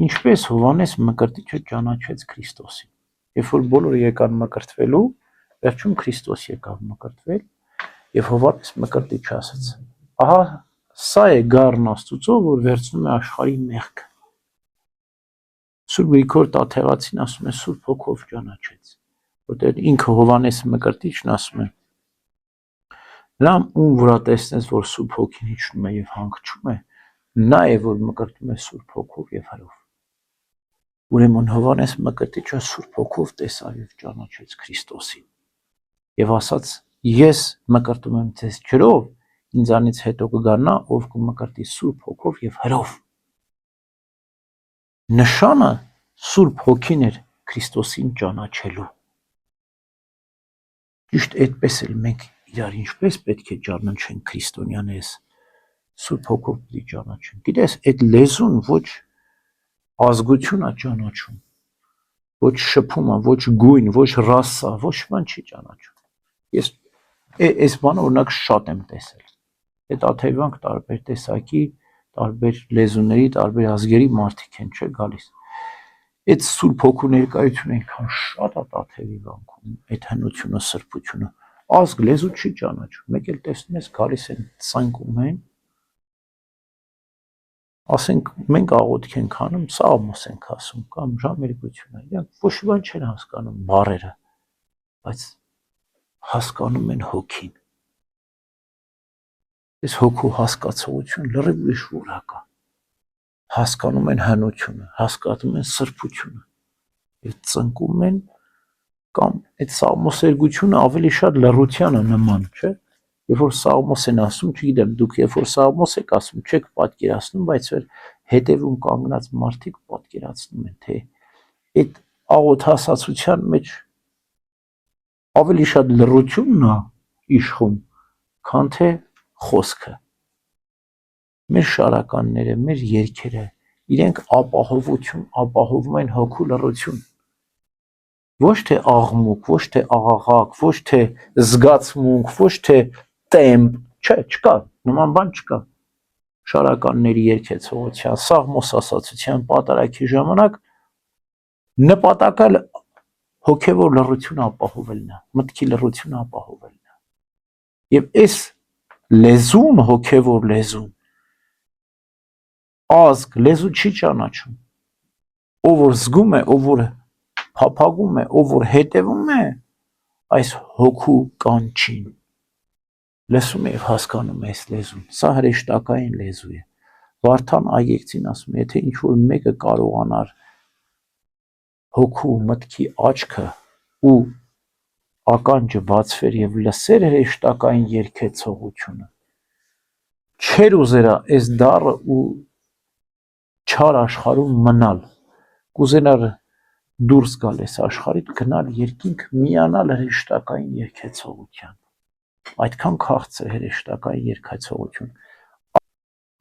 Ինչպես Հովհաննես Մկրտիչը ճանաչեց Քրիստոսին։ Երբ որ բոլորը եկան մկրտվելու, վերջում Քրիստոս եկավ մկրտվել, եւ Հովհաննես Մկրտիչը ասաց. ահա սա է գառն Աստծո, որ վերցնում է աշխարհի մեղքը։ Սուրբ Գրիգոր Տաթևացին ասում է Սուրբ Հոգով ճանաչեց, որտեղ ինքը Հովհաննես Մկրտիչն ասում է. նա ում վրա տեսնես, որ Սուրբ Հոգին իջնում է եւ հանգչում է, նա է, որ մկրտում է Սուրբ Հոգով եւ հրով։ Ուրեմն Հովհաննես Մկրտիչը Սուրբ Հոգով տեսավ եւ ճանաչեց Քրիստոսին եւ ասաց. ես մկրտում եմ ձեզ ջրով, ինձանից հետո կգա նա, ով կմկրտի Սուրբ Հոգով եւ հրով։ Նշանը Սուրբ Հոգին էր Քրիստոսին ճանաչելու։ Ճիշտ այդպես էլ մենք իրար ինչպես պետք է ճանաչենք քրիստոնյաներս, Սուրբ Հոգով պետք է ճանաչենք։ Գիտես, այդ լեզուն ոչ ազգություն է ճանաչում, ոչ շփում է, ոչ գույն, ոչ ռասա, ոչ բան չի ճանաչում։ Ես այս բանը օրինակ շատ եմ տեսել։ Այդ աթևանք տարբեր տեսակի, տարբեր լեզուների, տարբեր ազգերի մարդիկ են, չէ՞ գալիս։ Այդ Սուրբ Հոգու ներկայությունը այնքան շատ է աթևի վանքում, այդ հնությունը, սրբությունը, ազգ լեզու չի ճանաչում։ Մեկ էլ տեսնում ես գալիս են ցանկում են, ասենք մենք աղոթք ենք անում, սաղմոս ենք ասում կամ ժամերգություն է, իրանք ոչ մի բան չեն հասկանում բառերը, բայց հասկանում են հոգին։ Այս հոգու հասկացողություն լրիվ ուրիշ որակ է։ Հասկանում են հնությունը, հասկանում են սրբությունը եւ ծնկում են կամ այդ սաղմոսերգությունը ավելի շատ լռությանը նման, չէ՞։ Երբ որ սաղմոս են ասում, չգիտեմ, դուք երբ որ սաղմոս եք ասում, չեք պատկերացնում, բայց որ հետևում կանգնած մարդիկ պատկերացնում են, թե այդ աղոթասացության մեջ ավելի շատ լռությունն է իշխում, քան թե խոսքը։ Մեր շարականները, մեր երգերը, իրենք ապահովում են հոգու լռություն։ Ոչ թե աղմուկ, ոչ թե աղաղակ, ոչ թե զգացմունք, ոչ թե տեմպ, չէ, չկա, նման բան չկա։ Շարականների երգեցողության, սաղմոս ասացության պատարագի ժամանակ նպատակը հոգևոր լռությունը ապահովելն է, մտքի լռությունը ապահովելն է։ Եվ այս լեզուն, հոգևոր լեզուն, ազգ լեզու չի ճանաչում։ Ով որ զգում է, ով որ փափագում է, ով որ հետևում է այս հոգու կանչին, լսում է եւ հասկանում է այս լեզուն։ Սա հրեշտակային լեզու է։ Վարդան Այգեկցին ասում է, եթե ինչ որ մեկը կարողանար հոգու մտքի աչքը ու ականջը բացվեր եւ լսեր հրեշտակային երգեցողությունը, չեր ուզերա այս դառը ու չար աշխարհում մնալ, կուզենար դուրս գալ այս աշխարհից, գնալ երկինք, միանալ հրեշտակային երգեցողության։ Այդքան քաղցր հրեշտակային երգեցողություն։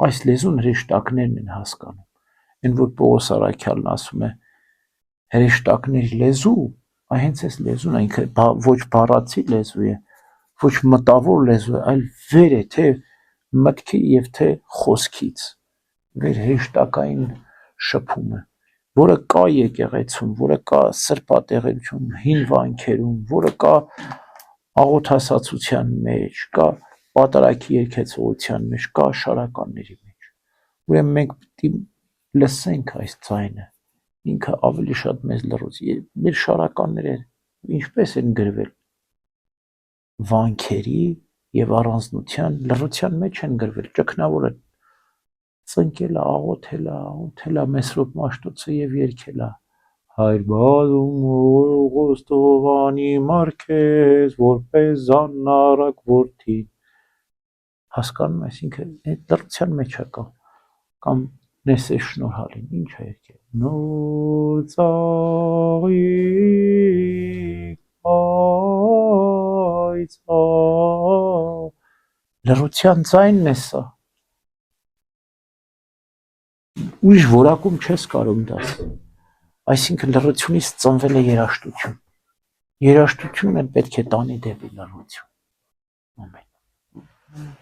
Այս լեզուն հրեշտակներն են հասկանում։ Այն որ Պողոս Առաքյալն ասում է հրեշտակների լեզու, հենց այս լեզուն է, ինքը ոչ բառացի լեզու է, ոչ մտավոր լեզու է, այլ վեր է, թե մտքի եւ թե խոսքից, վեր հրեշտակային շփումը, որը կա եկեղեցում, որը կա սրբատեղիում, հին վանքերում, որը կա աղոթասացության մեջ, կա պատարագի երգեցողության մեջ, կա շարականների մեջ։ Ուրեմն մենք պետք է լսենք այս ձայնը, ինքը ավելի շատ մեզ լռուց։ Մեր շարականները ինչպես են գրվել վանքերի եւ առանձնության լռության մեջ են գրվել, ճգնավորը ծնկել է, աղոթել է Մեսրոպ Մաշտոցը եւ երգել է Հայր բազում Օղոստովանի մարգես, որպես զաննարակ որդի։ Հասկանում ես, ինքը այդ լռության մեջ է կամ Նեսե Շնորհալին ինչ է երգել։ Նոր ծաղիկ այցա լռության ձայնն է սա։ Ուրիշ որակում չես կարող դաս։ Այսինքն լռությունից ծնվել է երաժշտություն։ Երաժշտությունն էլ պետք է տանի դեպի լռություն։ Ամեն։